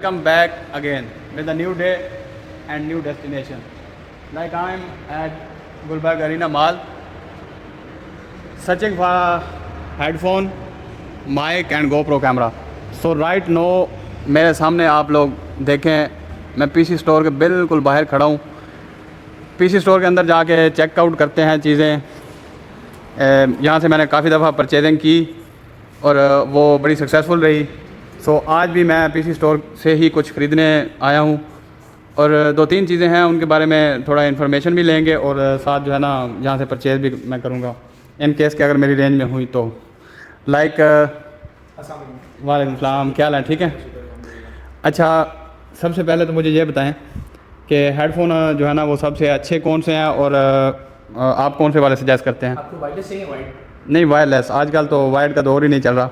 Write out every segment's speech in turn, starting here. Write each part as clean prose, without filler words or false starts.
Come back again with a new day and new destination. Like I'm at Gulberg Arena Mall, searching for headphone, mic and GoPro camera. So right now मेरे सामने आप लोग देखें मैं PC store के बिल्कुल बाहर खड़ा हूँ। पीसी स्टोर के अंदर जाके चेकआउट करते हैं चीज़ें। यहाँ से मैंने काफ़ी दफ़ा परचेजिंग की और वो बड़ी सक्सेसफुल रही। सो आज भी मैं पीसी स्टोर से ही कुछ ख़रीदने आया हूँ और दो तीन चीज़ें हैं उनके बारे में थोड़ा इन्फॉर्मेशन भी लेंगे और साथ जो है ना यहाँ से परचेज़ भी मैं करूँगा इन केस कि अगर मेरी रेंज में हुई तो। लाइक वालेकुम सलाम, क्या हाल है? ठीक है। अच्छा, सबसे पहले तो मुझे ये बताएं कि हेडफोन जो है ना वो सबसे अच्छे कौन से हैं और आप कौन से वाले सजेस्ट करते हैं? आपको वायरलेस चाहिए? वाइड नहीं, वायरलेस। आजकल तो वायर्ड का दौर ही नहीं चल रहा।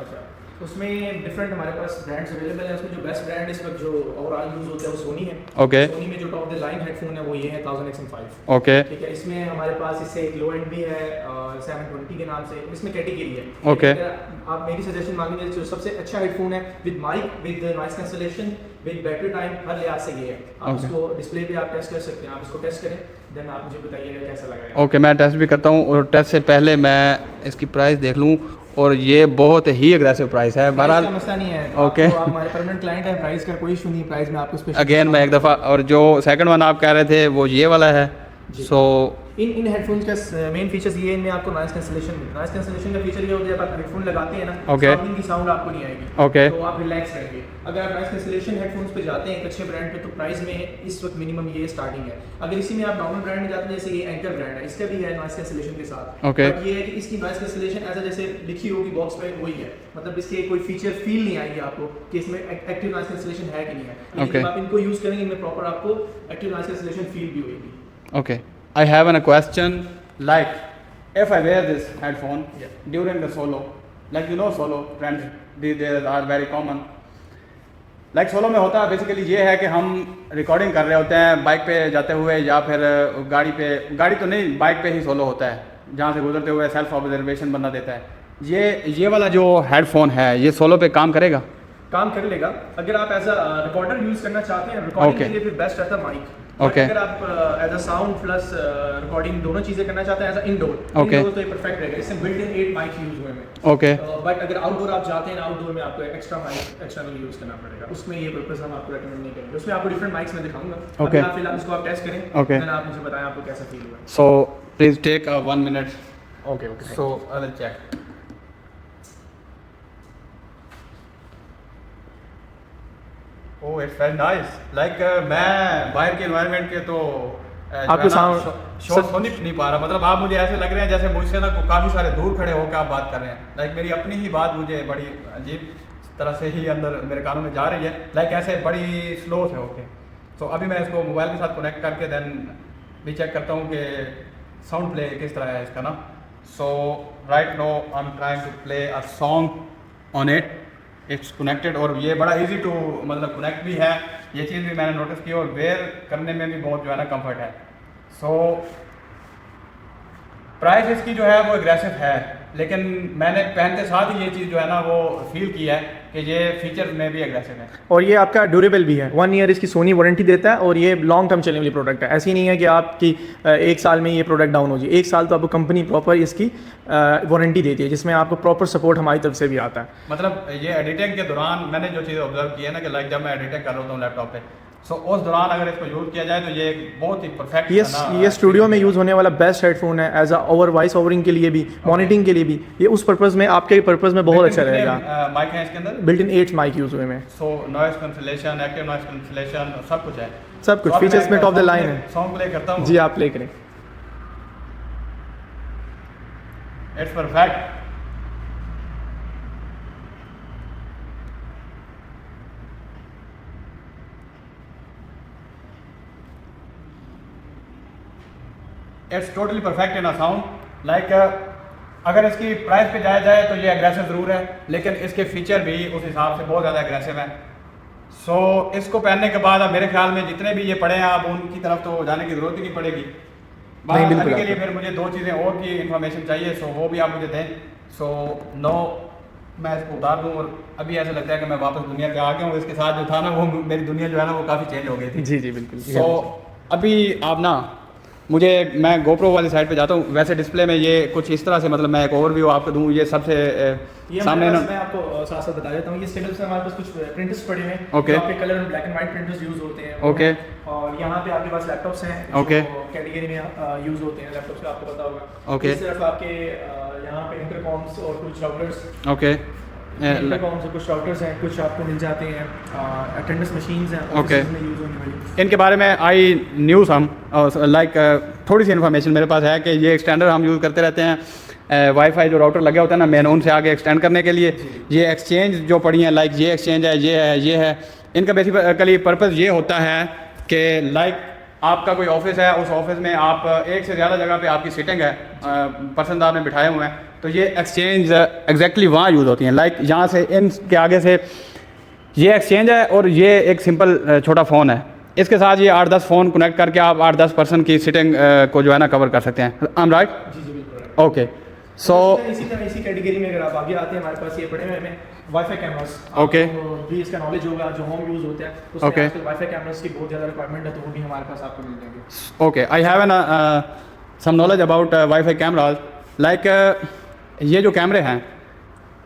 उसमें डिफरेंट हमारे पास ब्रांड्स अवेलेबल हैं। उसमें जो बेस्ट ब्रांड इस वक्त जो ओवरऑल यूज़ होता है वो सोनी है। ओके। सोनी में जो टॉप द लाइन हेडफोन है वो ये है 1000XM5। ओके। ठीक है। इसमें हमारे पास इससे एक लो एंड भी है 720 के नाम से। इसमें कैटेगरी है। ओके। आप मेरी सजेशन मांगेंगे जो सबसे अच्छा हेडफोन है with mic, with noise cancellation, with battery time, हर लिहाज से ये है। आप इसको डिस्प्ले पे आप टेस्ट कर सकते हैं। आप इसको टेस्ट करें, देन आप मुझे बताइएगा कैसा लगा। ओके, मैं टेस्ट भी करता हूँ और टेस्ट से पहले मैं इसकी प्राइस देख लूँ और ये बहुत ही अग्रेसिव प्राइस है। बहरहाल मसला नहीं है। ओके। आप हमारे परमानेंट क्लाइंट हैं, प्राइस का कोई इशू नहीं। प्राइस में आपको स्पेशल अगेन मैं एक दफ़ा, और जो सेकंड वन आप कह रहे थे वो ये वाला है। सो इन हेडफोन्स का मेन फीचर्स ये है, इनमें आपको नॉइस कैंसलेशन का फीचर ये होता है जब आप हेडफोन लगाते हैं ना, साउंडिंग की साउंड आपको नहीं आएगी। ओके। तो आप रिलैक्स रहेंगे। अगर आप नॉइस कैंसलेशन हेडफोन्स पे जाते हैं एक अच्छे ब्रांड पे तो प्राइस में इस वक्त मिनिमम ये स्टार्टिंग है। अगर इसी में आप नॉर्मल ब्रांड में जाते हैं जैसे ये एंकर ब्रांड है, इसका भी है नॉइस कैंसलेशन के साथ। ओके। अब ये है कि इसकी नॉइस कैंसलेशन ऐसा जैसे लिखी होगी बॉक्स पे वही है, मतलब इसके कोई फीचर फील नहीं आएगी आपको कि इसमें एक्टिव नॉइस कैंसलेशन है कि नहीं है। लेकिन जब आप इनको यूज करेंगे इनमें प्रॉपर आपको एक्टिव नॉइस कैंसलेशन फील भी होगी। Okay, I have a question. Like, if I wear this headphone during the solo, like you know solo trends, they are very common. Like solo में होता है basically ये है कि हम रिकॉर्डिंग कर रहे होते हैं बाइक पे जाते हुए या फिर गाड़ी तो नहीं, बाइक पे ही सोलो होता है जहाँ से गुजरते हुए सेल्फ ऑब्जर्वेशन बनना देता है। ये वाला जो हेडफोन है ये सोलो पे काम करेगा? काम कर लेगा। अगर आप एज अ रिकॉर्डर यूज करना चाहते हैं रिकॉर्डिंग के लिए फिर बेस्ट रहता है माइक। ओके। अगर आप as a sound plus recording दोनों चीजें करना चाहते हैं एज अ इंडोर तो ये परफेक्ट रहेगा। इसमें बिल्ट इन 8 माइक यूज हुए हैं। ओके। बट अगर आउटडोर आप जाते हैं आउटडोर में आपको एक्स्ट्रा माइक एक्सटर्नल यूज करना पड़ेगा। उसमें ये पर्पस हम आपको रेकमेंड नहीं करेंगे। उसमें आपको डिफरेंट माइक्स में दिखाऊंगा। ओके। आप फिलहाल इसको आप टेस्ट करें, ओके। देन आप मुझे बताएं आपको कैसा फील हुआ। So please take 1 minute. Okay. So I will check. Oh, it's very nice. Like मैं बाहर के एनवायरनमेंट के तो आपको साउंड शॉट सुन नहीं पा रहा। मतलब आप मुझे ऐसे लग रहे हैं जैसे मुझसे ना काफ़ी सारे दूर खड़े होकर आप बात कर रहे हैं। लाइक मेरी अपनी ही बात मुझे बड़ी अजीब तरह से ही अंदर मेरे कानों में जा रही है। लाइक ऐसे बड़ी स्लो से होके। तो अभी मैं इसको मोबाइल के साथ कनेक्ट करके देन भी चेक करता हूँ कि साउंड प्ले किस तरह है इसका ना। So right no I am trying to play a song on it. It's connected और ये बड़ा इजी टू मतलब कनेक्ट भी है। ये चीज़ भी मैंने नोटिस की और वेयर करने में भी बहुत जो है ना कंफर्ट है। सो प्राइस इसकी जो है वो एग्रेसिव है, लेकिन मैंने पहनते साथ ही ये चीज़ जो है ना वो फील की है कि ये फीचर में भी एग्रेसिव है। और ये आपका ड्यूरेबल भी है। 1 ईयर इसकी सोनी वारंटी देता है और ये लॉन्ग टर्म चलने वाली प्रोडक्ट है। ऐसी नहीं है कि आपकी 1 साल में ये प्रोडक्ट डाउन हो जाए। 1 साल तो आपको कंपनी प्रॉपर इसकी वारंटी देती है जिसमें आपको प्रॉपर सपोर्ट हमारी तरफ से भी आता है। मतलब ये एडिटिंग के दौरान मैंने जो चीज़ ऑब्जर्व की है ना कि लाइक जब मैं एडिटिंग कर रहा होता हूँ लैपटॉप पे, सो उस दौरान अगर इसको यूज़ किया जाए तो ये बहुत ही परफेक्ट ये स्टूडियो में यूज़ होने वाला बेस्ट हेडफोन है एज अ वॉइस ओवरिंग के लिए भी, मॉनिटरिंग के लिए भी। ये उस पर्पज़ में आपके पर्पज़ में बहुत अच्छा रहेगा। माइक है इसके अंदर बिल्ट इन 8 माइक यूज़ हुए में। So noise cancellation, active noise cancellation सब कुछ है। सब कुछ फीचर्स में टॉप द लाइन है। सॉन्ग प्ले करता हूँ। जी आप प्ले करें। It's perfect. It's totally perfect in a sound. Like अगर इसकी प्राइस पे जाया जाए तो ये एग्रेसिव ज़रूर है, लेकिन इसके फीचर भी उस हिसाब से बहुत ज़्यादा एग्रेसिव हैं। सो इसको पहनने के बाद अब मेरे ख्याल में जितने भी ये पड़े हैं अब उनकी तरफ तो जाने की ज़रूरत ही नहीं पड़ेगी। बाहर के लिए फिर मुझे 2 चीज़ें और की इन्फॉर्मेशन चाहिए, सो वो भी आप मुझे दें। सो नो मैं इसको उतार दूँ, और अभी ऐसा लगता है कि मैं वापस दुनिया पे आ गया हूँ। इसके साथ जो था ना, वो मेरी दुनिया जो है ना वो काफ़ी चेंज हो गई थी। जी जी बिल्कुल। सो अभी आप ना मैं GoPro वाली साइड पे जाता हूँ। वैसे डिस्प्ले में ये कुछ इस तरह से, मतलब मैं एक ओवरव्यू आपको दूँ, ये सबसे ये सामने ना, मैं आपको साथ साथ बता देता हूँ। ये स्टेबल से हमारे पास कुछ प्रिंटर्स पड़े हैं। ओके। आपके colour and black and white printers use होते हैं। ओके। और यहाँ पे आपके पास लैपटॉप्स हैं ओके। जो कैटेगरी में यूज होते हैं लैपटॉप्स का, आपको पता होगा। ओके। इस तरफ आपके यहाँ पे इंटरकॉम्स और कुछ राउटर्स, ओके। इंटरकॉम्स और कुछ राउटर्स हैं, कुछ आपको मिल जाते हैं। अटेंडेंस मशीन्स हैं ओके। ऑफिस में यूज होने वाली। इनके बारे में आई न्यू सम लाइक थोड़ी सी इन्फॉर्मेशन मेरे पास है कि ये एक्सटेंडर हम यूज़ करते रहते हैं। वाईफाई जो राउटर लगे होता है ना मेन, उनसे आगे एक्सटेंड करने के लिए ये एक्सचेंज जो पड़ी हैं, लाइक ये एक्सचेंज है, ये है। इनका बेसिकली पर्पज़ ये होता है कि लाइक आपका कोई ऑफिस है, उस ऑफिस में आप एक से ज़्यादा जगह पे आपकी सीटिंग है, पर्सन आपने बिठाए हुए हैं, तो ये एक्सचेंज एग्जैक्टली वहाँ यूज़ होती हैं। लाइक यहाँ से इनके आगे से ये एक्सचेंज है, और ये एक सिंपल छोटा फ़ोन है। इसके साथ ये 8-10 फ़ोन कनेक्ट करके आप 8-10 पर्सन की सीटिंग को जो है ना कवर कर सकते हैं। I am right? जी जी बिल्कुल। ओके। सो इसी तरह इसी कैटेगरी में अगर आप आगे आते हैं, हमारे पास ये पड़े हुए हैं वाईफाई कैमरास। ओके। भी इसका नॉलेज होगा जो होम यूज़ होते हैं, ओके। उसमें वाईफाई कैमरास की बहुत ज़्यादा रिक्वायरमेंट है, तो वो भी हमारे पास आपको मिल जाएंगे। Okay, I have an some knowledge about wifi cameras. Like ये जो कैमरे हैं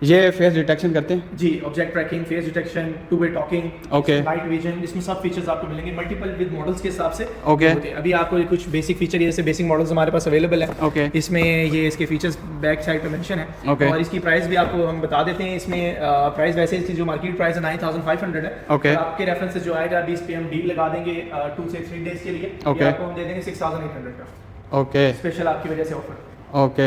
ये फेस डिटेक्शन करते हैं? जी, object tracking, face detection, two way talking, okay, night vision, इसमें सब फीचर्स आपको मिलेंगे मल्टीपल विद मॉडल्स के हिसाब से। ओके। अभी आपको ये कुछ बेसिक फीचर, जैसे बेसिक मॉडल्स हमारे पास अवेलेबल है। ओके। इसमें ये इसके फीचर्स बैक साइड पे मेंशन है। ओके। और इसकी प्राइस भी आपको हम बता देते हैं। इसमें प्राइस वैसे इसकी जो मार्केट प्राइस है 9500 है। ओके। आपके रेफरेंस से जो आएगा, अभी इस पे हम डील लगा देंगे 2 से 3 डेज के लिए। ओके। आपको हम दे देंगे 6800 का। ओके। स्पेशल आपकी वजह से ऑफर। ओके।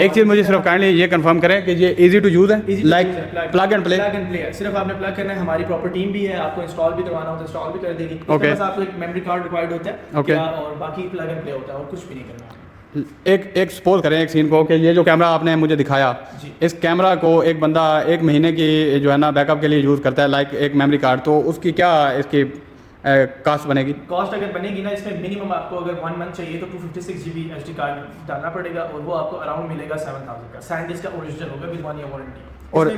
एक चीज़ मुझे सिर्फ काइंडली ये कंफर्म करें कि ये इजी टू यूज़ है, like plug and play? Plug and play है, सिर्फ आपने प्लग करना है। हमारी प्रॉपर टीम भी है, आपको इंस्टॉल भी करवाना हो तो इंस्टॉल भी कर देगी। ओके। बस आपको एक मेमोरी कार्ड रिक्वायर्ड होता है। ओके। और बाकी प्लग एंड प्ले होता है, और कुछ भी नहीं करना। एक सपोज करें एक सीन को कि ये जो कैमरा आपने मुझे दिखाया, इस कैमरा को एक बंदा 1 महीने की जो है ना बैकअप के लिए यूज़ करता है, लाइक एक मेमोरी कार्ड, तो उसकी क्या इसकी कॉस्ट बनेगी? कॉस्ट अगर बनेगी ना, इसमें मिनिमम आपको अगर 1 मंथ चाहिए तो 256 GB SD कार्ड डालना पड़ेगा, और वो आपको अराउंड मिलेगा 7000 का। SanDisk का ओरिजिनल होगा विद 1 ईयर वारंटी। और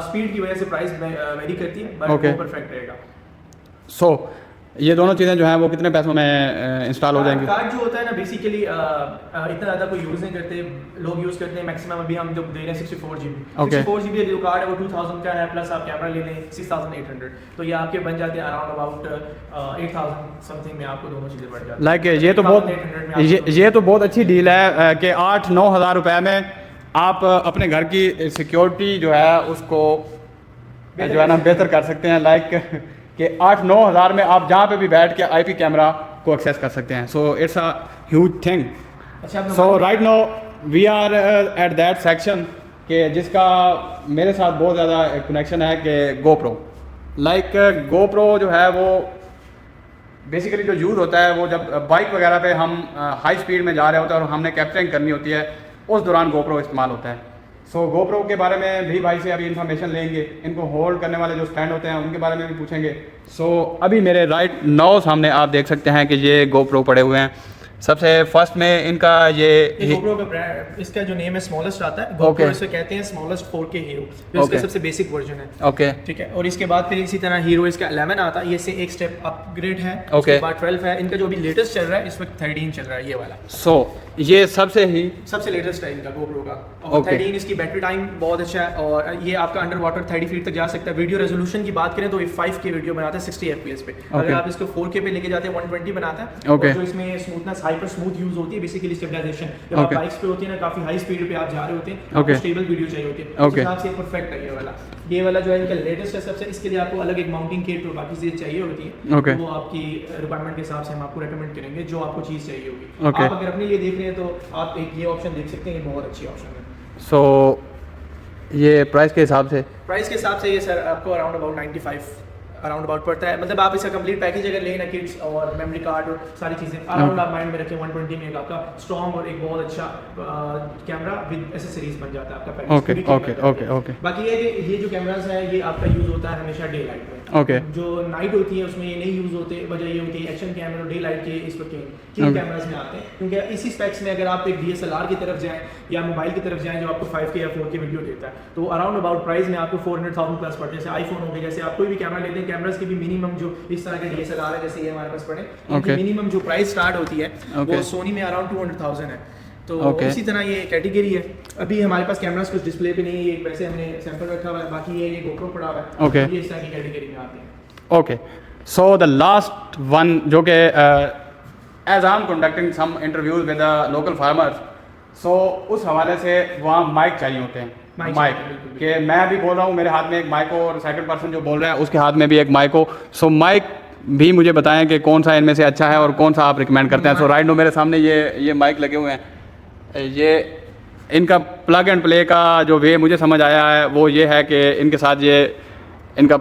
स्पीड की वजह से प्राइस वेरी करती है, बट वो परफेक्ट रहेगा। सो ये दोनों चीज़ें जो हैं वो कितने पैसों में इंस्टॉल हो जाएंगी? कार्ड जो होता है ना, बेसिकली इतना ज़्यादा कोई यूज़ नहीं करते, लोग यूज़ करते हैं मैक्सिमम। अभी हम जो दे रहे हैं 64 GB। 64 GB जो कार्ड है वो 2000 का है, प्लस आप कैमरा ले लें 6800, तो ये आपके बन जाते हैं अराउंड अबाउट 8000 समथिंग में। आपको दोनों चीज़ें बढ़ जाती हैं। लाइक ये तो बहुत अच्छी डील है कि 8-9 हज़ार रुपये में आप अपने घर की सिक्योरिटी जो है उसको जो है ना बेहतर कर सकते हैं। लाइक कि 8-9 हज़ार में आप जहाँ पे भी बैठ के IP कैमरा को एक्सेस कर सकते हैं। So it's a huge thing. So right now we are at that section कि जिसका मेरे साथ बहुत ज़्यादा कनेक्शन है कि GoPro। लाइक GoPro जो है वो बेसिकली जो यूज़ होता है वो जब बाइक वगैरह पे हम हाई स्पीड में जा रहे होते हैं और हमने कैप्चरिंग करनी होती है, उस दौरान GoPro इस्तेमाल होता है। सो GoPro के बारे में भी भाई से अभी इन्फॉर्मेशन लेंगे, इनको होल्ड करने वाले जो स्टैंड होते हैं उनके बारे में भी पूछेंगे। सो अभी मेरे राइट नाउ सामने आप देख सकते हैं कि ये GoPro पड़े हुए हैं। सबसे फर्स्ट में इनका ये GoPro का ब्रांड, इसका जो नेम है स्मॉलेस्ट आता है। GoPro इसे कहते हैं स्मॉलेस्ट 4K हीरो, जो इसका सबसे बेसिक वर्जन है। ओके, ठीक है। और इसके बाद फिर इसी तरह हीरो इसका 11 आता है, ये से एक स्टेप अपग्रेड है। ओके। उसके बाद 12 है। इनका जो अभी लेटेस्ट चल रहा है इस वक्त 13 चल रहा है, ये वाला। सो ये सबसे लेटेस्ट है इनका GoPro का। और 13 इसकी बैटरी टाइम बहुत अच्छा है, और ये आपका अंडर वाटर 30 फीट तक जा सकता है। वीडियो रेजोल्यूशन की बात करें तो ये 5K वीडियो बनाता है 60 FPS पे। अगर आप इसको 4K पे लेके जाते हैं 120 बनाता है। और जो इसमें स्मूथनेस, हाइपर स्मूथ यूज होती है, बेसिकली स्टेबलाइजेशन। जब आप बाइक्स पे होती है ना, काफी हाई स्पीड पे आप जा रहे होते हैं, आपको स्टेबल वीडियो चाहिए होती है, उस हिसाब से परफेक्ट है ये वाला जो है इनका लेटेस्ट है सबसे। इसके लिए आपको अलग एक माउंटिंग किट और बाकी चीज़ें चाहिए होती है, तो वो आपकी रिक्वायरमेंट के हिसाब से हम आपको रेकमेंड करेंगे जो आपको चीज़ चाहिए होगी। आप अगर अपने लिए देख रहे हैं तो आप एक ये ऑप्शन देख सकते हैं, ये बहुत अच्छी ऑप्शन है। सो ये प्राइस के हिसाब से ये सर आपको अराउंड अबाउट 95 अराउंड अबाउट पड़ता है। मतलब आप इसका कंप्लीट पैकेज अगर लेना, किट्स और मेमोरी कार्ड और सारी चीज़ें अराउंड आप माइंड में रखें 120 में आपका स्ट्रॉन्ग और एक बहुत अच्छा कैमरा विद एसेसरीज बन जाता है आपका पैकेज। ओके। बाकी ये जो कैमरास है ये आपका यूज़ होता है हमेशा डे लाइट में। ओके जो नाइट होती है उसमें ये नहीं यूज़ होते, वजह ये होती है एक्शन कैमरा और डे लाइट के इस वक्त किन कैमराज में आते हैं, क्योंकि इसी स्पेक्स में अगर आप एक DSLR की तरफ जाएं या मोबाइल की तरफ जाएं जो आपको 5K या 4K वीडियो देता है, तो अराउंड अबाउट प्राइस में आपको 400,000 प्लस पड़ते हैं। जैसे आईफोन हो गए, जैसे आप कोई भी कैमरा लेते हैं, कैमराज की भी मिनिमम जो इस तरह के DSLR है जैसे ये हमारे पास पड़े, उनकी मिनिमम जो प्राइस स्टार्ट होती है वो सोनी में अराउंड 200,000 है। तो इसी तरह ये कैटेगरी है। अभी हमारे पास कैमरास कुछ डिस्प्ले पे नहीं है, ये वैसे हमने सैंपल रखा हुआ है, बाकी ये GoPro पड़ा हुआ है। ओके, ये इस तरह की कैटेगरी में आते हैं। Okay, so the last one जो कि as I am conducting some interviews with local farmers, so उस हवाले से वहाँ माइक चाहिए होते हैं, माइक कि मैं अभी बोल रहा हूँ मेरे हाथ में एक माइक हो और सेकंड पर्सन जो बोल रहा है उसके हाथ में भी एक माइक हो। सो माइक भी मुझे बताएं कि कौन सा इनमें से अच्छा है और कौन सा आप रिकमेंड करते हैं। सो राइट नो मेरे सामने ये माइक लगे हुए हैं, ये इनका प्लग एंड प्ले का जो वे मुझे समझ आया है वो ये है कि इनके साथ ये इनका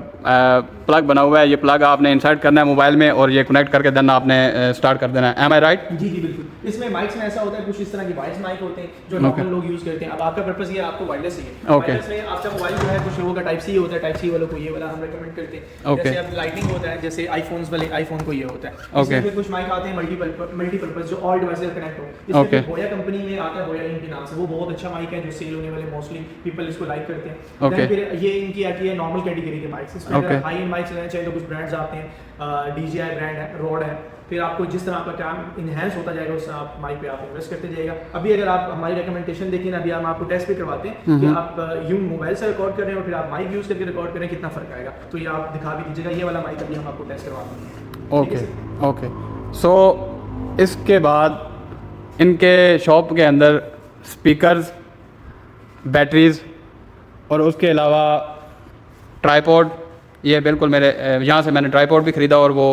प्लग बना हुआ है, ये प्लग आपने इंसर्ट करना है मोबाइल में और ये कनेक्ट करके देना आपने स्टार्ट कर देना है। एम आई राइट? जी जी बिल्कुल। इसमें माइक्स में ऐसा होता है कुछ इस तरह के वायर्स माइक होते हैं जो नॉर्मल लोग यूज़ करते हैं। अब आपका पर्पस ये आपको वायरलेस ही है। वायरलेस में आपका मोबाइल जो है कुछ लोगों का टाइप सी होता है, टाइप सी वालों को ये वाला हम रेकमेंड करते हैं। जैसे अब लाइटनिंग होता है, जैसे आईफोन्स वाले आईफोन को ये होता है। इसमें कुछ माइक आते हैं मल्टीपर्पज जो ऑल डिवाइसेस कनेक्ट हो। इसमें होया कंपनी में आता है, होया इनके नाम से, वो बहुत अच्छा माइक है जो सेल होने वाले मोस्टली पीपल इसको लाइक करते हैं। फिर ये इनकी आती है नॉर्मल कैटेगरी के माइक्स। इसमें हाई एंड माइक्स लेना चाहिए तो कुछ ब्रांड्स आते हैं, DJI ब्रांड है, रॉड है। फिर आपको जिस तरह आपका काम इन्हेंस होता जाएगा उस आप माइक पे आप इन्वेस्ट करते जाएगा। अभी अगर आप हमारी रिकमेंडेशन देखिए ना, अभी हम आपको टेस्ट भी करवाते हैं कि आप यूं मोबाइल से रिकॉर्ड कर रहे हैं और फिर आप माइक यूज़ करके रिकॉर्ड कर रहे हैं, कितना फ़र्क आएगा। तो ये आप दिखा भी दीजिएगा, ये वाला माइक अभी हम आपको टेस्ट करवाते हैं। ओके ओके, सो इसके बाद इनके शॉप के अंदर स्पीकर्स, बैटरीज और उसके अलावा ट्राईपॉड, ये बिल्कुल मेरे यहाँ से मैंने ट्राईपॉड भी ख़रीदा और वो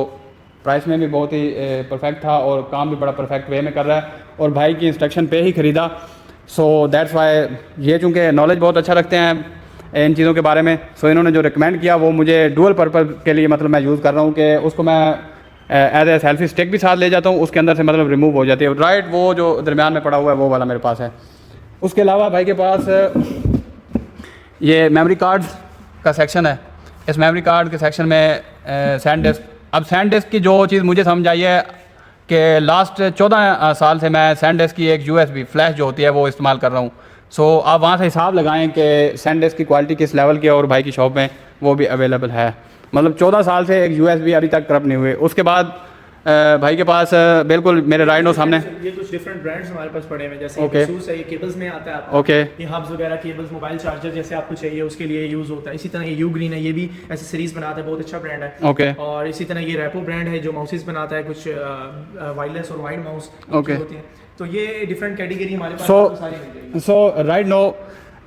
प्राइस में भी बहुत ही परफेक्ट था और काम भी बड़ा परफेक्ट वे में कर रहा है और भाई की इंस्ट्रक्शन पे ही ख़रीदा। सो दैट्स वाई ये चूँकि नॉलेज बहुत अच्छा रखते हैं इन चीज़ों के बारे में, सो इन्होंने जो रिकमेंड किया वो मुझे डुअल पर्पज़ के लिए मतलब मैं यूज़ कर रहा हूँ कि उसको मैं एज ए सेल्फी स्टिक भी साथ ले जाता हूँ, उसके अंदर से मतलब रिमूव हो जाती है। राइट, वो जो दरमियान में पड़ा हुआ है वो वाला मेरे पास है। उसके अलावा भाई के पास ये मेमोरी कार्ड का सेक्शन है। इस मेमोरी कार्ड के सेक्शन में सैंड डिस्क, अब सैंड डिस्क की जो चीज़ मुझे समझ आई है कि लास्ट 14 साल से मैं सैंड डिस्क की एक USB फ्लैश जो होती है वो इस्तेमाल कर रहा हूँ। सो आप वहाँ से हिसाब लगाएं कि सैंड डिस्क की क्वालिटी किस लेवल की है और भाई की शॉप में वो भी अवेलेबल है। मतलब 14 साल से एक USB अभी तक करप्ट नहीं हुए। उसके बाद भाई के पास बिल्कुल मेरे राइनो सामने ये कुछ डिफरेंट ब्रांड्स हमारे पास पड़े हुए हैं, जैसे ASUS है, ये केबल्स में आता है आपको। ये हब्स वगैरह केबल्स, मोबाइल चार्जर जैसे आपको चाहिए उसके लिए यूज़ होता है। इसी तरह ये U-Green है, ये भी एसेसरीज बनाता है, बहुत अच्छा ब्रांड है। और इसी तरह ये रैपो ब्रांड है जो माउसेस बनाता है, कुछ वायरलेस और वाइड माउस होते हैं। तो ये डिफरेंट कैटेगरी हमारे पास सारी मिल जाएगी। सो राइट नो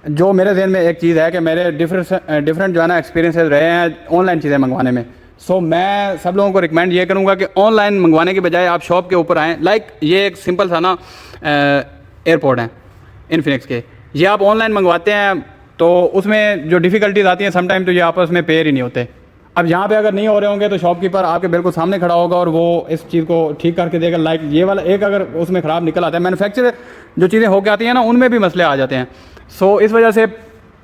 जो मेरे जहन में एक चीज़ है कि मेरे डिफरेंट जो है ना एक्सपीरियंसेस रहे हैं ऑनलाइन चीज़ें मंगवाने में। सो मैं सब लोगों को रिकमेंड ये करूँगा कि ऑनलाइन मंगवाने के बजाय आप शॉप के ऊपर आएँ। लाइक ये एक सिंपल सा ना एयरपोर्ट है इनफिनिक्स के, ये आप ऑनलाइन मंगवाते हैं तो उसमें जो डिफ़िकल्टीज आती हैं समटाइम तो ये आपस में पेयर ही नहीं होते। अब यहाँ पे अगर नहीं हो रहे होंगे तो शॉपकीपर आपके बिल्कुल सामने खड़ा होगा और वो इस चीज़ को ठीक करके देगा। लाइक ये वाला एक अगर उसमें ख़राब निकल आता है, मैन्युफैक्चर जो चीज़ें होकर आती हैं ना उनमें भी मसले आ जाते हैं। सो इस वजह से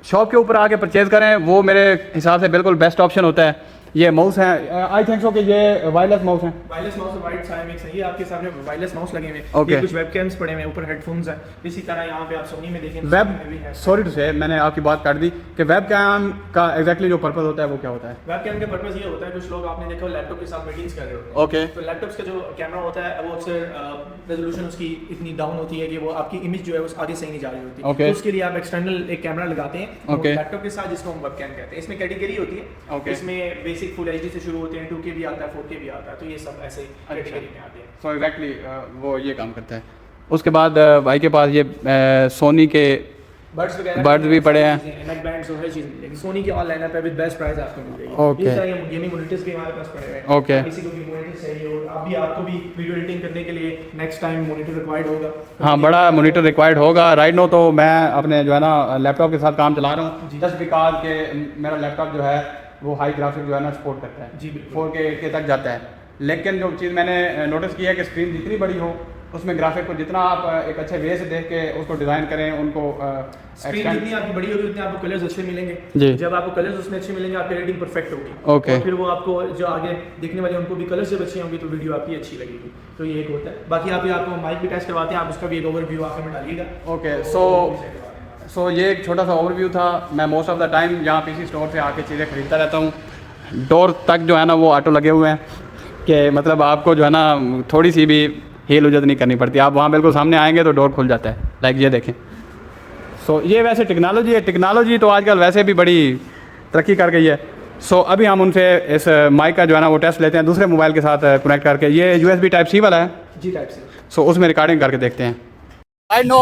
शॉप के ऊपर आके परचेज़ करें, वो मेरे हिसाब से बिल्कुल बेस्ट ऑप्शन होता है। ये माउस है, आई थिंक सो कि ये वायरलेस माउस है। Wireless mouse white side mix है, ये आपके सामने वायरलेस माउस लगे हुए हैं। ये कुछ वेबकैम्स पड़े हुए हैं, ऊपर हेडफोन्स है। इसी तरह यहाँ पे आप सोनी में देखें वेब, सॉरी टू से मैंने आपकी बात काट दी कि वेबकैम का एग्जैक्टली जो पर्पस होता है वो क्या होता है? वेबकैम का पर्पस ये होता है, कुछ लोग आपने देखा लैपटॉप के साथ मीटिंग्स कर रहे होते हैं। ओके, तो लैपटॉप्स का जो कैमरा होता है वो अक्सर रेजोल्यूशन उसकी इतनी डाउन होती है कि वो आपकी इमेज जो है वो आगे सही नहीं जा रही होती। तो उसके लिए आप एक्सटर्नल एक कैमरा लगाते हैं लैपटॉप के साथ, जिसको हम वेबकैम कहते हैं। इसमें कैटेगरी होती है, इसमें बेसिक फुल HD से शुरू होते हैं, 2K भी आता है, 4K भी आता है। तो ये सब ऐसे कैटेगरी में आते हैं। सो एग्जैक्टली वो ये काम करता है। उसके बाद भाई के पास ये सोनी के बर्ड्स भी पड़े हैं, नेक बैंड्स और हर चीज़ मिलेगी। सोनी की ऑल लाइनअप है विद बेस्ट प्राइस आपको मिल जाएगी। ओके, इस तरह के गेमिंग मॉनिटर्स भी हमारे पास पड़े हुए हैं। ओके, किसी को भी मॉनिटर चाहिए हो, अभी आपको भी वीडियो एडिटिंग करने के लिए नेक्स्ट टाइम मॉनिटर रिक्वायर्ड होगा। हाँ, बड़ा मॉनिटर रिक्वायर्ड होगा। राइट नो तो मैं अपने जो है ना लैपटॉप के साथ काम चला रहा हूँ जस्ट बिकॉज के मेरा लैपटॉप जो है वो हाई ग्राफिक जो है ना सपोर्ट करता है, 4K तक जाता है। लेकिन जो चीज़ मैंने नोटिस की है कि स्क्रीन जितनी बड़ी हो उसमें ग्राफिक को जितना आप एक अच्छे वे से देख के उसको डिज़ाइन करें, उनको स्क्रीन जितनी आपकी बड़ी होगी उतने आपको कलर्स अच्छे मिलेंगे जी। जब आपको कलर्स उसमें अच्छे मिलेंगे आपकी एडिटिंग परफेक्ट होगी। ओके। और फिर वो आपको जो आगे देखने वाले उनको भी कलर्स जब अच्छी होंगी तो वीडियो आपकी अच्छी लगेगी। तो ये एक होता है। बाकी आपको माइक भी टेस्ट करवाते हैं, आप उसका भी एक ओवरव्यू आखिर में डालिएगा। ओके। सो ये एक छोटा सा ओवरव्यू था। मैं मोस्ट ऑफ द टाइम यहाँ पीसी स्टोर से आके चीज़ें ख़रीदता रहता हूँ। डोर तक जो है ना वो ऑटो लगे हुए हैं कि मतलब आपको जो है ना थोड़ी सी भी हील उजत नहीं करनी पड़ती। आप वहाँ बिल्कुल सामने आएंगे तो डोर खुल जाता है। लाइक ये देखें। सो ये वैसे टेक्नोलॉजी है। टेक्नोलॉजी तो आजकल वैसे भी बड़ी तरक्की कर गई है। सो अभी हम उनसे इस माइक का जो है ना वो टेस्ट लेते हैं दूसरे मोबाइल के साथ कनेक्ट करके। ये USB टाइप C वाला है जी, टाइप से। सो उसमें रिकॉर्डिंग करके देखते हैं। आई नो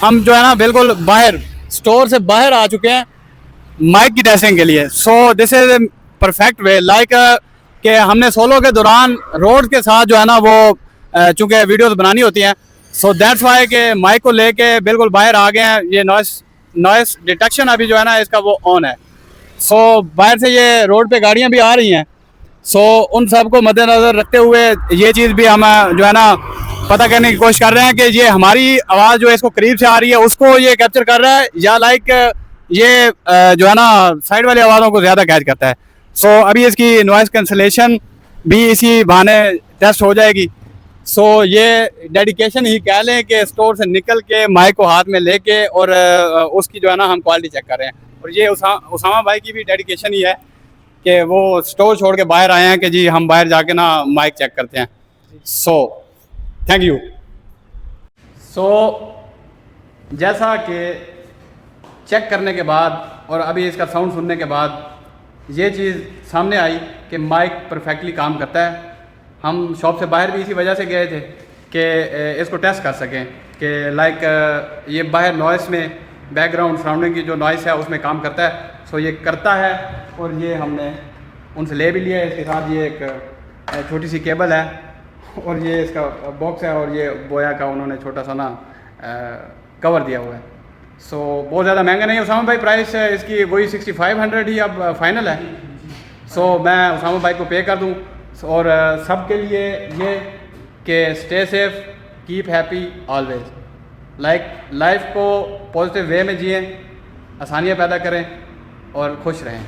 हम जो है ना बिल्कुल बाहर स्टोर से बाहर आ चुके हैं माइक की टेस्टिंग के लिए। So this is perfect way like कि हमने सोलो के दौरान रोड के साथ जो है ना वो चूँकि वीडियोस बनानी होती हैं, सो दैट्स वाई के माइक को लेके बिल्कुल बाहर आ गए हैं। ये नॉइस डिटेक्शन अभी जो है ना इसका वो ऑन है। सो बाहर से ये रोड पे गाड़ियाँ भी आ रही हैं। सो उन सब को मद्देनज़र रखते हुए ये चीज़ भी हम जो है ना पता करने की कोशिश कर रहे हैं कि ये हमारी आवाज़ जो है इसको करीब से आ रही है उसको ये कैप्चर कर रहा है या लाइक ये जो है ना साइड वाली आवाज़ों को ज़्यादा कैच करता है। सो अभी इसकी नॉइस कैंसलेशन भी इसी बहाने टेस्ट हो जाएगी। सो ये डेडिकेशन ही कह लें कि स्टोर से निकल के माइक को हाथ में लेके और उसकी जो है ना हम क्वालिटी चेक कर रहे हैं। और ये उसामा भाई की भी डेडिकेशन ही है कि वो स्टोर छोड़ के बाहर आए हैं कि जी हम बाहर जाके ना माइक चेक करते हैं। So thank you. सो जैसा कि चेक करने के बाद और अभी इसका साउंड सुनने के बाद ये चीज़ सामने आई कि माइक परफेक्टली काम करता है। हम शॉप से बाहर भी इसी वजह से गए थे कि इसको टेस्ट कर सकें कि लाइक ये बाहर नॉइस में बैकग्राउंड सराउंडिंग की जो नॉइस है उसमें काम करता है। सो ये करता है और ये हमने उनसे ले भी लिया है। इसके साथ ये एक छोटी सी केबल है और ये इसका बॉक्स है और ये बोया का उन्होंने छोटा सा ना कवर दिया हुआ है। सो बहुत ज़्यादा महंगा नहीं है उसामा भाई। प्राइस इसकी वही 6500 ही अब फाइनल है। सो मैं उसामा भाई को पे कर दूँ और सब के लिए ये कि stay safe, keep happy always. Like life को पॉजिटिव वे में जिएं, आसानियाँ पैदा करें और खुश रहें।